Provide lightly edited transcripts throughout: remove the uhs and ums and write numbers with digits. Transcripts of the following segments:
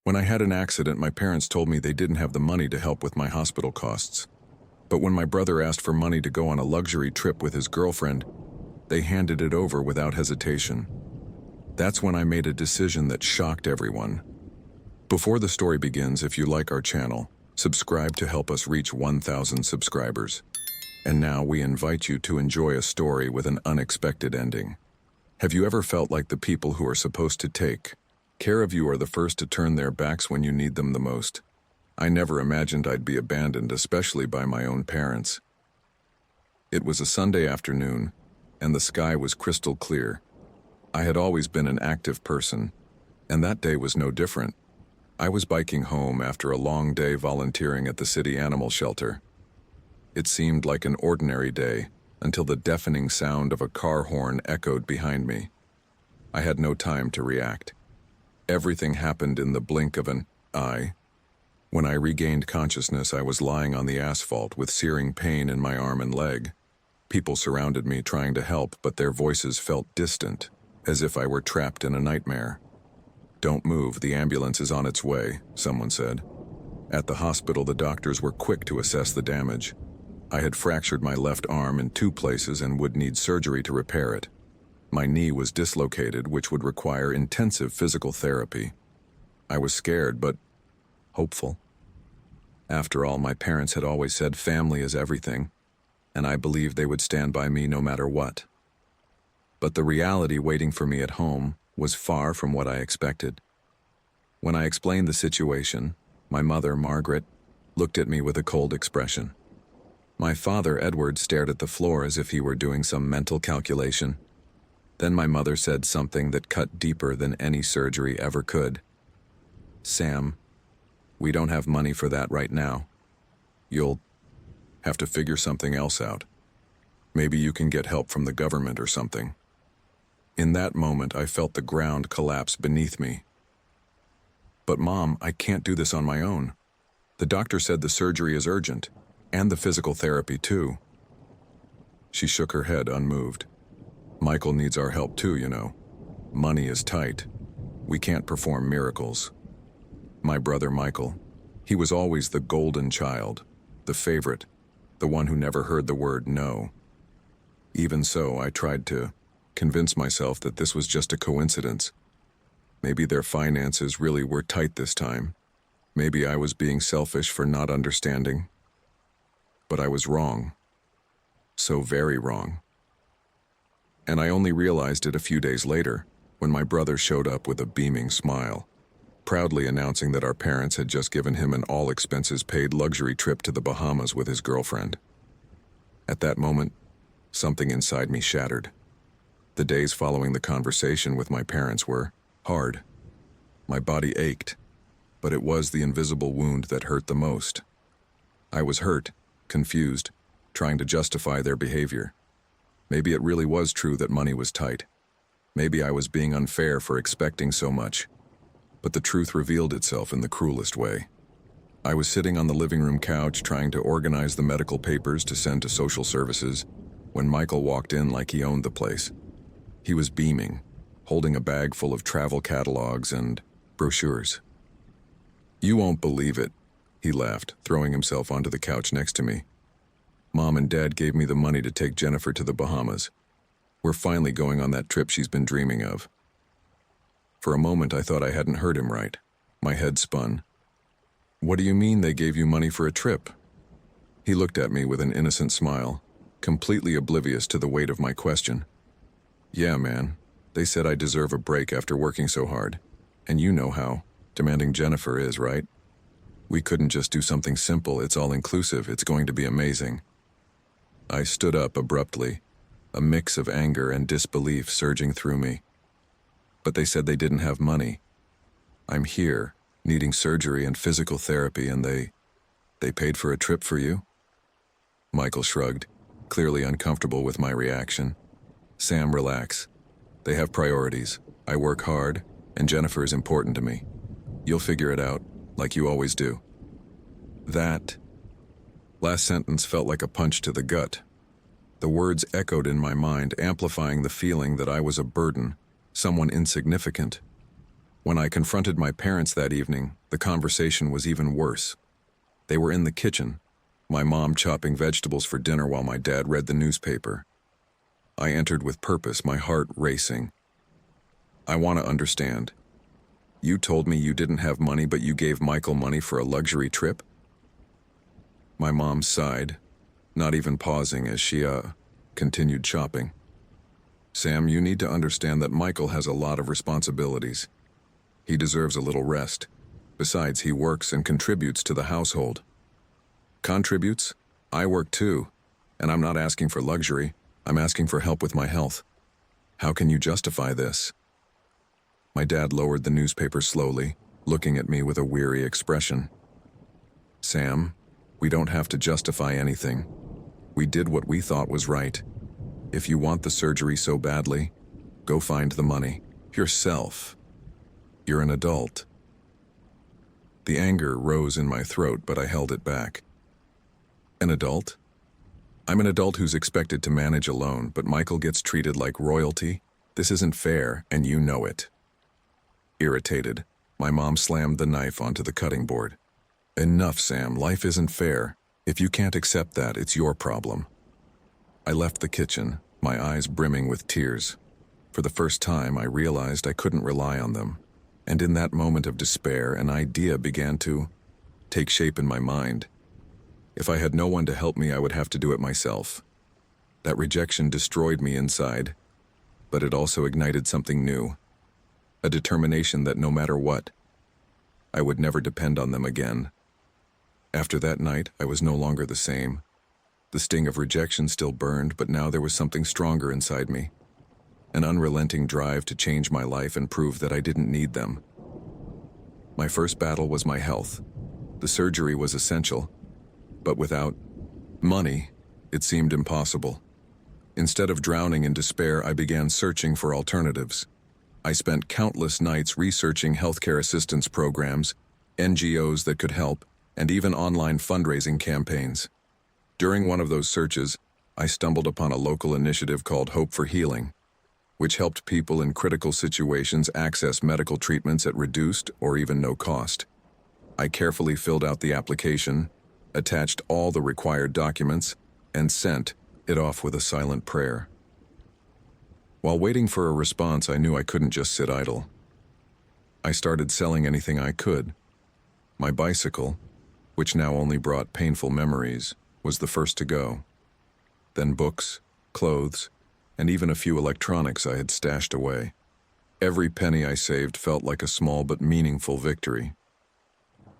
When I had an accident, my parents told me they didn't have the money to help with my hospital costs. But when my brother asked for money to go on a luxury trip with his girlfriend, they handed it over without hesitation. That's when I made a decision that shocked everyone. Before the story begins, if you like our channel, subscribe to help us reach 1,000 subscribers. And now we invite you to enjoy a story with an unexpected ending. Have you ever felt like the people who are supposed to take care of you are the first to turn their backs when you need them the most? I never imagined I'd be abandoned, especially by my own parents. It was a Sunday afternoon, and the sky was crystal clear. I had always been an active person, and that day was no different. I was biking home after a long day volunteering at the city animal shelter. It seemed like an ordinary day until the deafening sound of a car horn echoed behind me. I had no time to react. Everything happened in the blink of an eye. When I regained consciousness, I was lying on the asphalt with searing pain in my arm and leg. People surrounded me trying to help, but their voices felt distant, as if I were trapped in a nightmare. "Don't move, the ambulance is on its way," someone said. At the hospital, the doctors were quick to assess the damage. I had fractured my left arm in 2 places and would need surgery to repair it. My knee was dislocated, which would require intensive physical therapy. I was scared, but hopeful. After all, my parents had always said family is everything, and I believed they would stand by me no matter what. But the reality waiting for me at home was far from what I expected. When I explained the situation, my mother, Margaret, looked at me with a cold expression. My father, Edward, stared at the floor as if he were doing some mental calculation. Then my mother said something that cut deeper than any surgery ever could. "Sam, we don't have money for that right now. You'll have to figure something else out. Maybe you can get help from the government or something." In that moment, I felt the ground collapse beneath me. "But Mom, I can't do this on my own. The doctor said the surgery is urgent, and the physical therapy too." She shook her head, unmoved. "Michael needs our help too, you know. Money is tight. We can't perform miracles." My brother Michael, he was always the golden child, the favorite, the one who never heard the word no. Even so, I tried to convince myself that this was just a coincidence. Maybe their finances really were tight this time. Maybe I was being selfish for not understanding. But I was wrong. So very wrong. And I only realized it a few days later, when my brother showed up with a beaming smile, proudly announcing that our parents had just given him an all-expenses-paid luxury trip to the Bahamas with his girlfriend. At that moment, something inside me shattered. The days following the conversation with my parents were hard. My body ached, but it was the invisible wound that hurt the most. I was hurt, confused, trying to justify their behavior. Maybe it really was true that money was tight. Maybe I was being unfair for expecting so much. But the truth revealed itself in the cruelest way. I was sitting on the living room couch trying to organize the medical papers to send to social services when Michael walked in like he owned the place. He was beaming, holding a bag full of travel catalogs and brochures. "You won't believe it," he laughed, throwing himself onto the couch next to me. "Mom and Dad gave me the money to take Jennifer to the Bahamas. We're finally going on that trip she's been dreaming of." For a moment, I thought I hadn't heard him right. My head spun. "What do you mean they gave you money for a trip?" He looked at me with an innocent smile, completely oblivious to the weight of my question. "Yeah, man. They said I deserve a break after working so hard. And you know how demanding Jennifer is, right? We couldn't just do something simple. It's all-inclusive. It's going to be amazing." I stood up abruptly, a mix of anger and disbelief surging through me. "But they said they didn't have money. I'm here, needing surgery and physical therapy, and they paid for a trip for you?" Michael shrugged, clearly uncomfortable with my reaction. "Sam, relax. They have priorities. I work hard, and Jennifer is important to me. You'll figure it out, like you always do." That last sentence felt like a punch to the gut. The words echoed in my mind, amplifying the feeling that I was a burden, someone insignificant. When I confronted my parents that evening, the conversation was even worse. They were in the kitchen, my mom chopping vegetables for dinner while my dad read the newspaper. I entered with purpose, my heart racing. I want to understand. You told me you didn't have money, but you gave Michael money for a luxury trip? My mom sighed, not even pausing as she, continued chopping. Sam, you need to understand that Michael has a lot of responsibilities. He deserves a little rest. Besides, he works and contributes to the household. Contributes? I work too, and I'm not asking for luxury. I'm asking for help with my health. How can you justify this? My dad lowered the newspaper slowly, looking at me with a weary expression. Sam, we don't have to justify anything. We did what we thought was right. If you want the surgery so badly, go find the money. Yourself. You're an adult. The anger rose in my throat, but I held it back. An adult? I'm an adult who's expected to manage alone, but Michael gets treated like royalty. This isn't fair, and you know it. Irritated, my mom slammed the knife onto the cutting board. Enough, Sam. Life isn't fair. If you can't accept that, it's your problem. I left the kitchen, my eyes brimming with tears. For the first time, I realized I couldn't rely on them. And in that moment of despair, an idea began to take shape in my mind. If I had no one to help me, I would have to do it myself. That rejection destroyed me inside, but it also ignited something new. A determination that no matter what, I would never depend on them again. After that night, I was no longer the same. The sting of rejection still burned, but now there was something stronger inside me. An unrelenting drive to change my life and prove that I didn't need them. My first battle was my health. The surgery was essential, but without money, it seemed impossible. Instead of drowning in despair, I began searching for alternatives. I spent countless nights researching healthcare assistance programs, NGOs that could help, and even online fundraising campaigns. During one of those searches, I stumbled upon a local initiative called Hope for Healing, which helped people in critical situations access medical treatments at reduced or even no cost. I carefully filled out the application, attached all the required documents, and sent it off with a silent prayer. While waiting for a response, I knew I couldn't just sit idle. I started selling anything I could. My bicycle, which now only brought painful memories, was the first to go. Then books, clothes, and even a few electronics I had stashed away. Every penny I saved felt like a small but meaningful victory.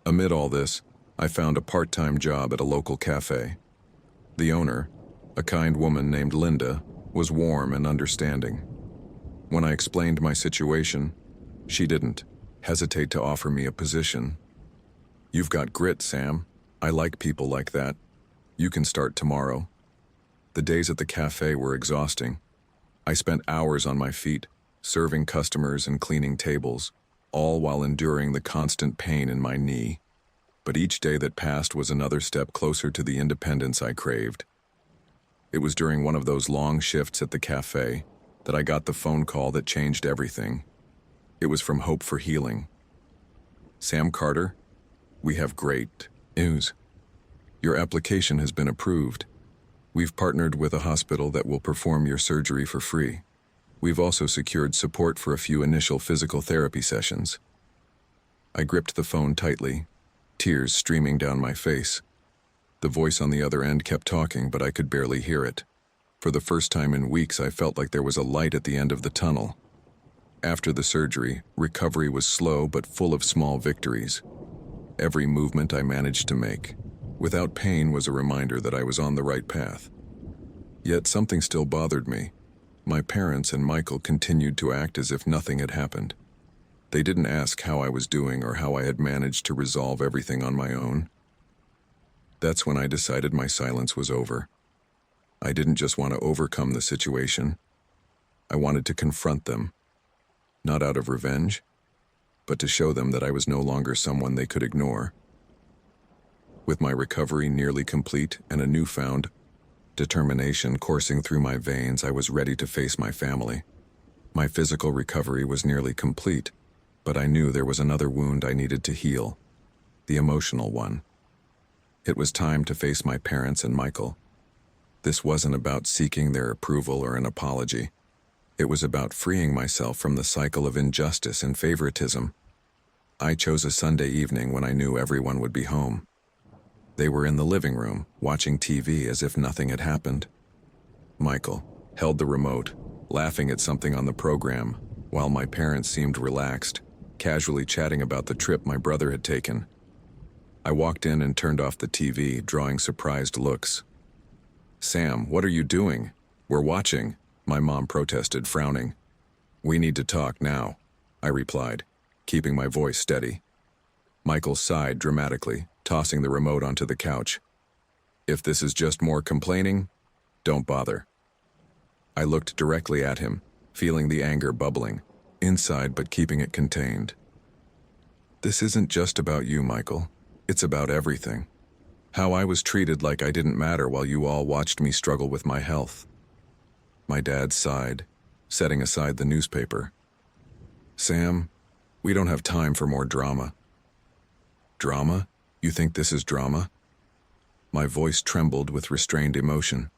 Amid all this, I found a part-time job at a local cafe. The owner, a kind woman named Linda, was warm and understanding. When I explained my situation, she didn't hesitate to offer me a position. You've got grit, Sam. I like people like that. You can start tomorrow. The days at the cafe were exhausting. I spent hours on my feet, serving customers and cleaning tables, all while enduring the constant pain in my knee. But each day that passed was another step closer to the independence I craved. It was during one of those long shifts at the cafe that I got the phone call that changed everything. It was from Hope for Healing. Sam Carter, we have great news. Your application has been approved. We've partnered with a hospital that will perform your surgery for free. We've also secured support for a few initial physical therapy sessions. I gripped the phone tightly, tears streaming down my face. The voice on the other end kept talking, but I could barely hear it. For the first time in weeks, I felt like there was a light at the end of the tunnel. After the surgery, recovery was slow but full of small victories. Every movement I managed to make, without pain, was a reminder that I was on the right path. Yet something still bothered me. My parents and Michael continued to act as if nothing had happened. They didn't ask how I was doing or how I had managed to resolve everything on my own. That's when I decided my silence was over. I didn't just want to overcome the situation. I wanted to confront them, not out of revenge, but to show them that I was no longer someone they could ignore. With my recovery nearly complete and a newfound determination coursing through my veins, I was ready to face my family. My physical recovery was nearly complete, but I knew there was another wound I needed to heal, the emotional one. It was time to face my parents and Michael. This wasn't about seeking their approval or an apology. It was about freeing myself from the cycle of injustice and favoritism. I chose a Sunday evening when I knew everyone would be home. They were in the living room, watching TV as if nothing had happened. Michael held the remote, laughing at something on the program, while my parents seemed relaxed, casually chatting about the trip my brother had taken. I walked in and turned off the TV, drawing surprised looks. "Sam, what are you doing? We're watching," my mom protested, frowning. "We need to talk now," I replied, keeping my voice steady. Michael sighed dramatically, tossing the remote onto the couch. "If this is just more complaining, don't bother." I looked directly at him, feeling the anger bubbling, inside but keeping it contained. "This isn't just about you, Michael. It's about everything. How I was treated like I didn't matter while you all watched me struggle with my health." My dad sighed, setting aside the newspaper. "Sam, we don't have time for more drama." "Drama? You think this is drama?" My voice trembled with restrained emotion.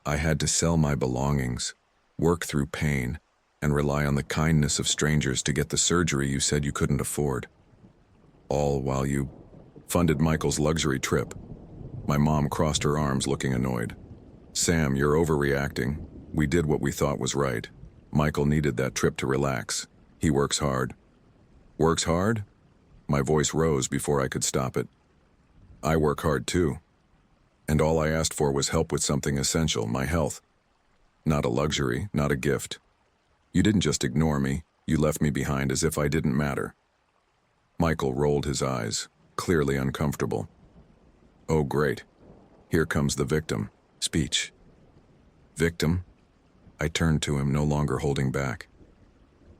I had to sell my belongings, work through pain, and rely on the kindness of strangers to get the surgery you said you couldn't afford. All while you funded Michael's luxury trip. My mom crossed her arms, looking annoyed. "Sam, you're overreacting. We did what we thought was right. Michael needed that trip to relax. He works hard." "Works hard?" My voice rose before I could stop it. "I work hard too. And all I asked for was help with something essential, my health. Not a luxury, not a gift. You didn't just ignore me, you left me behind as if I didn't matter." Michael rolled his eyes, clearly uncomfortable. "Oh, great. Here comes the victim speech." "Victim?" I turned to him, no longer holding back.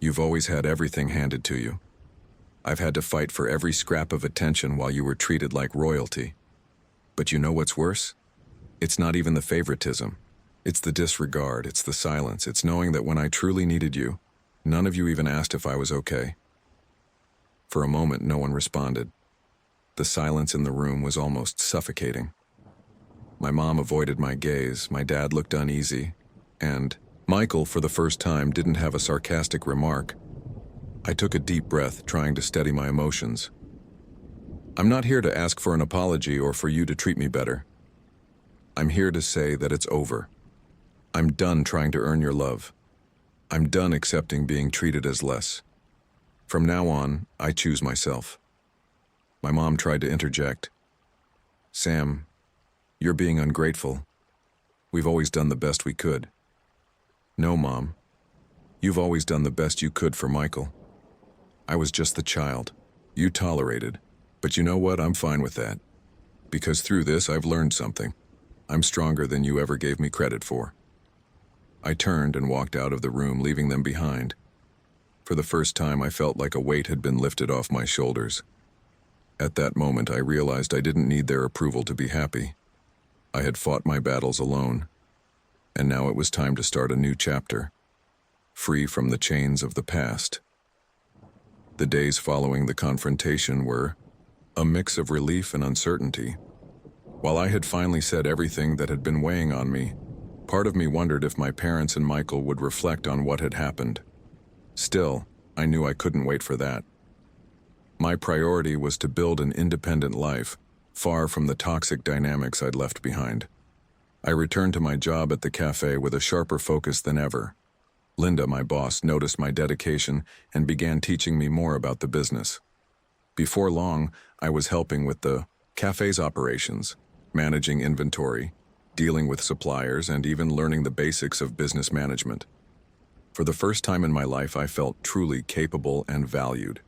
"You've always had everything handed to you. I've had to fight for every scrap of attention while you were treated like royalty. But you know what's worse? It's not even the favoritism. It's the disregard, it's the silence, it's knowing that when I truly needed you, none of you even asked if I was okay." For a moment, no one responded. The silence in the room was almost suffocating. My mom avoided my gaze, my dad looked uneasy, and Michael, for the first time, didn't have a sarcastic remark. I took a deep breath, trying to steady my emotions. "I'm not here to ask for an apology or for you to treat me better. I'm here to say that it's over. I'm done trying to earn your love. I'm done accepting being treated as less. From now on, I choose myself." My mom tried to interject. "Sam, you're being ungrateful. We've always done the best we could." "No, Mom. You've always done the best you could for Michael. I was just the child you tolerated. But you know what? I'm fine with that. Because through this, I've learned something. I'm stronger than you ever gave me credit for." I turned and walked out of the room, leaving them behind. For the first time, I felt like a weight had been lifted off my shoulders. At that moment, I realized I didn't need their approval to be happy. I had fought my battles alone, and now it was time to start a new chapter, free from the chains of the past. The days following the confrontation were a mix of relief and uncertainty. While I had finally said everything that had been weighing on me, part of me wondered if my parents and Michael would reflect on what had happened. Still, I knew I couldn't wait for that. My priority was to build an independent life, far from the toxic dynamics I'd left behind. I returned to my job at the cafe with a sharper focus than ever. Linda, my boss, noticed my dedication and began teaching me more about the business. Before long, I was helping with the cafe's operations, managing inventory, dealing with suppliers, and even learning the basics of business management. For the first time in my life, I felt truly capable and valued.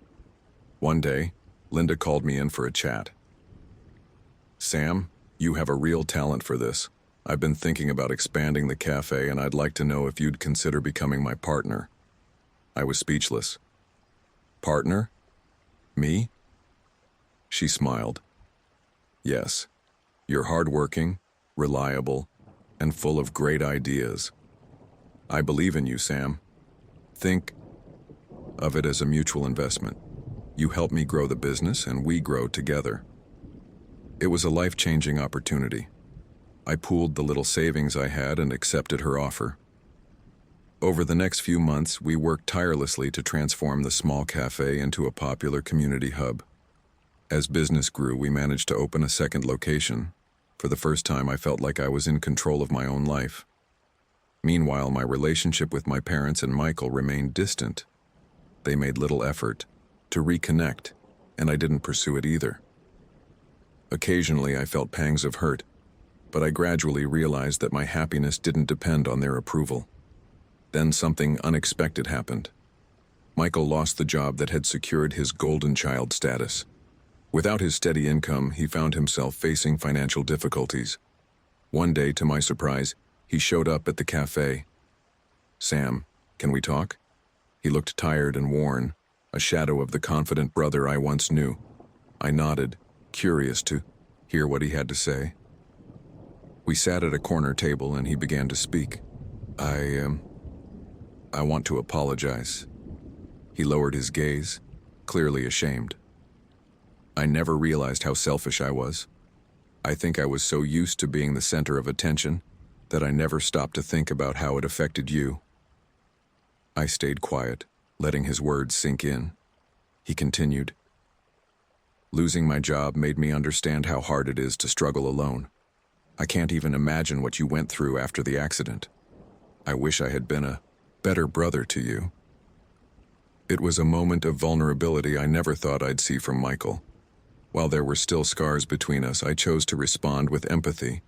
One day, Linda called me in for a chat. "Sam, you have a real talent for this. I've been thinking about expanding the cafe, and I'd like to know if you'd consider becoming my partner." I was speechless. "Partner? Me?" She smiled. "Yes, you're hardworking, reliable, and full of great ideas. I believe in you, Sam. Think..." of it as a mutual investment. You help me grow the business and we grow together. It was a life-changing opportunity. I pooled the little savings I had and accepted her offer. Over the next few months, we worked tirelessly to transform the small cafe into a popular community hub. As business grew, we managed to open a second location. For the first time, I felt like I was in control of my own life. Meanwhile, my relationship with my parents and Michael remained distant. They made little effort to reconnect, and I didn't pursue it either. Occasionally, I felt pangs of hurt, but I gradually realized that my happiness didn't depend on their approval. Then something unexpected happened. Michael lost the job that had secured his golden child status. Without his steady income, he found himself facing financial difficulties. One day, to my surprise, he showed up at the cafe. "Sam, can we talk?" He looked tired and worn, a shadow of the confident brother I once knew. I nodded, curious to hear what he had to say. We sat at a corner table and he began to speak. I want to apologize." He lowered his gaze, clearly ashamed. I never realized how selfish I was. I think I was so used to being the center of attention that I never stopped to think about how it affected you. I stayed quiet, letting his words sink in. He continued, "Losing my job made me understand how hard it is to struggle alone. I can't even imagine what you went through after the accident. I wish I had been a better brother to you." It was a moment of vulnerability I never thought I'd see from Michael. While there were still scars between us, I chose to respond with empathy.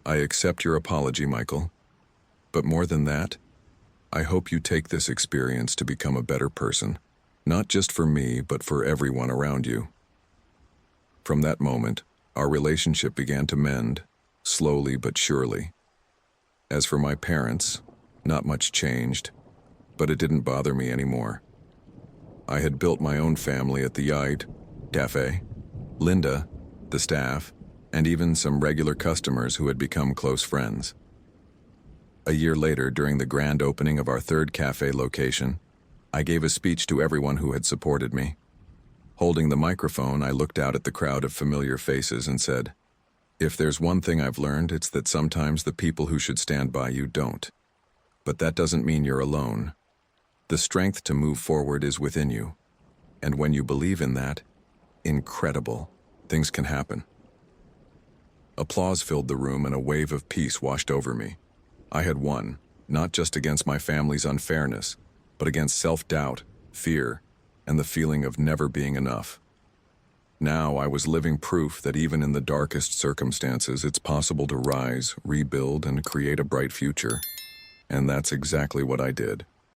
"I accept your apology, Michael. But more than that, I hope you take this experience to become a better person, not just for me, but for everyone around you." From that moment, our relationship began to mend, slowly but surely. As for my parents, not much changed, but it didn't bother me anymore. I had built my own family at the Yide Cafe, Linda, the staff, and even some regular customers who had become close friends. A year later, during the grand opening of our third cafe location, I gave a speech to everyone who had supported me. Holding the microphone, I looked out at the crowd of familiar faces and said, "If there's one thing I've learned, it's that sometimes the people who should stand by you don't. But that doesn't mean you're alone. The strength to move forward is within you. And when you believe in that, incredible things can happen." Applause filled the room and a wave of peace washed over me. I had won, not just against my family's unfairness, but against self-doubt, fear, and the feeling of never being enough. Now I was living proof that even in the darkest circumstances, it's possible to rise, rebuild, and create a bright future. And that's exactly what I did.